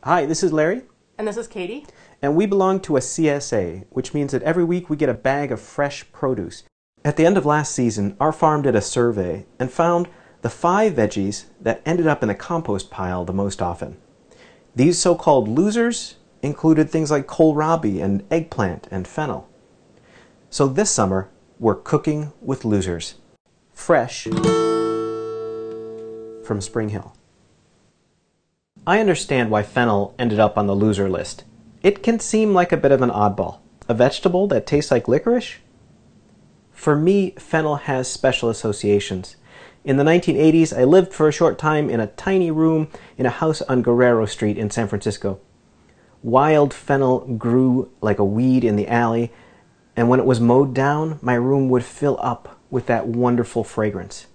Hi, this is Larry. And this is Katie. And we belong to a CSA, which means that every week we get a bag of fresh produce. At the end of last season, our farm did a survey and found the 5 veggies that ended up in the compost pile the most often. These so-called losers included things like kohlrabi and eggplant and fennel. So this summer, we're cooking with losers. Fresh from Spring Hill. I understand why fennel ended up on the loser list. It can seem like a bit of an oddball. A vegetable that tastes like licorice? For me, fennel has special associations. In the 1980s, I lived for a short time in a tiny room in a house on Guerrero Street in San Francisco. Wild fennel grew like a weed in the alley, and when it was mowed down, my room would fill up with that wonderful fragrance.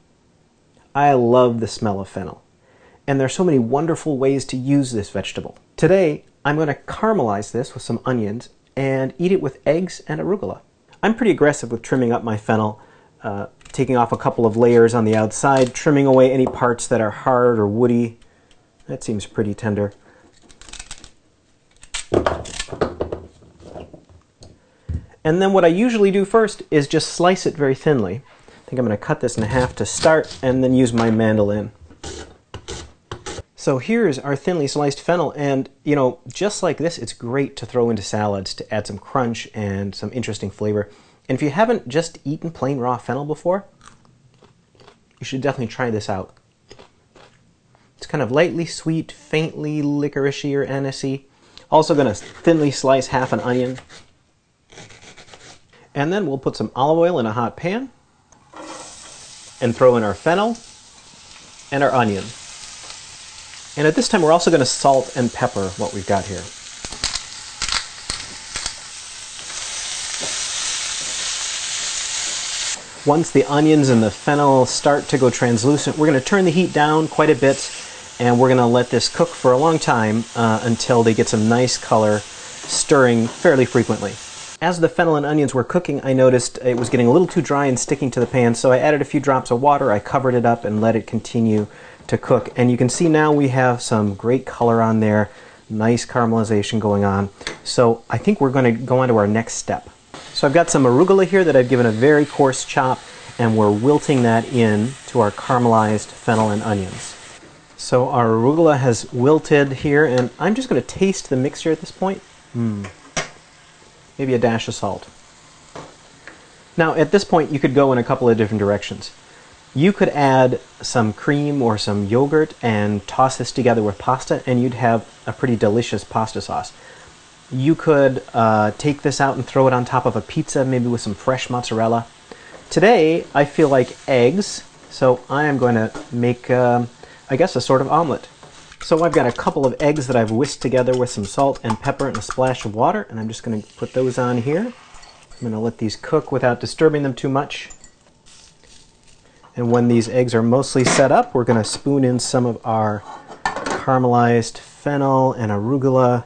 I love the smell of fennel. And there are so many wonderful ways to use this vegetable. Today, I'm going to caramelize this with some onions and eat it with eggs and arugula. I'm pretty aggressive with trimming up my fennel, taking off a couple of layers on the outside, trimming away any parts that are hard or woody. That seems pretty tender. And then what I usually do first is just slice it very thinly. I think I'm going to cut this in half to start and then use my mandolin. So here's our thinly sliced fennel, and you know, just like this, it's great to throw into salads to add some crunch and some interesting flavor. And if you haven't just eaten plain raw fennel before, you should definitely try this out. It's kind of lightly sweet, faintly licoricey or anisey. Also going to thinly slice half an onion. And then we'll put some olive oil in a hot pan and throw in our fennel and our onion. And at this time, we're also going to salt and pepper what we've got here. Once the onions and the fennel start to go translucent, we're going to turn the heat down quite a bit, and we're going to let this cook for a long time until they get some nice color, stirring fairly frequently. As the fennel and onions were cooking, I noticed it was getting a little too dry and sticking to the pan, so I added a few drops of water, I covered it up, and let it continue to cook. And you can see now we have some great color on there, nice caramelization going on. So I think we're going to go on to our next step. So I've got some arugula here that I've given a very coarse chop, and we're wilting that in to our caramelized fennel and onions. So our arugula has wilted here, and I'm just going to taste the mixture at this point. Maybe a dash of salt. Now at this point you could go in a couple of different directions. You could add some cream or some yogurt and toss this together with pasta, and you'd have a pretty delicious pasta sauce. You could take this out and throw it on top of a pizza, maybe with some fresh mozzarella. Today I feel like eggs, so I am going to make, I guess, a sort of omelet. So I've got a couple of eggs that I've whisked together with some salt and pepper and a splash of water, and I'm just going to put those on here. I'm going to let these cook without disturbing them too much. And when these eggs are mostly set up, we're going to spoon in some of our caramelized fennel and arugula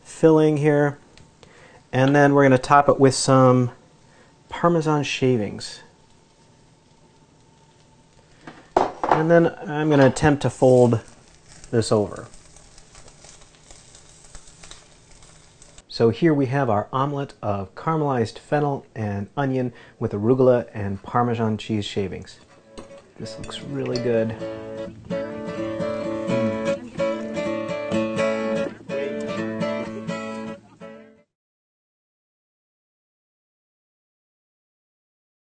filling here. And then we're going to top it with some Parmesan shavings. And then I'm going to attempt to fold this over. So here we have our omelet of caramelized fennel and onion with arugula and Parmesan cheese shavings. This looks really good.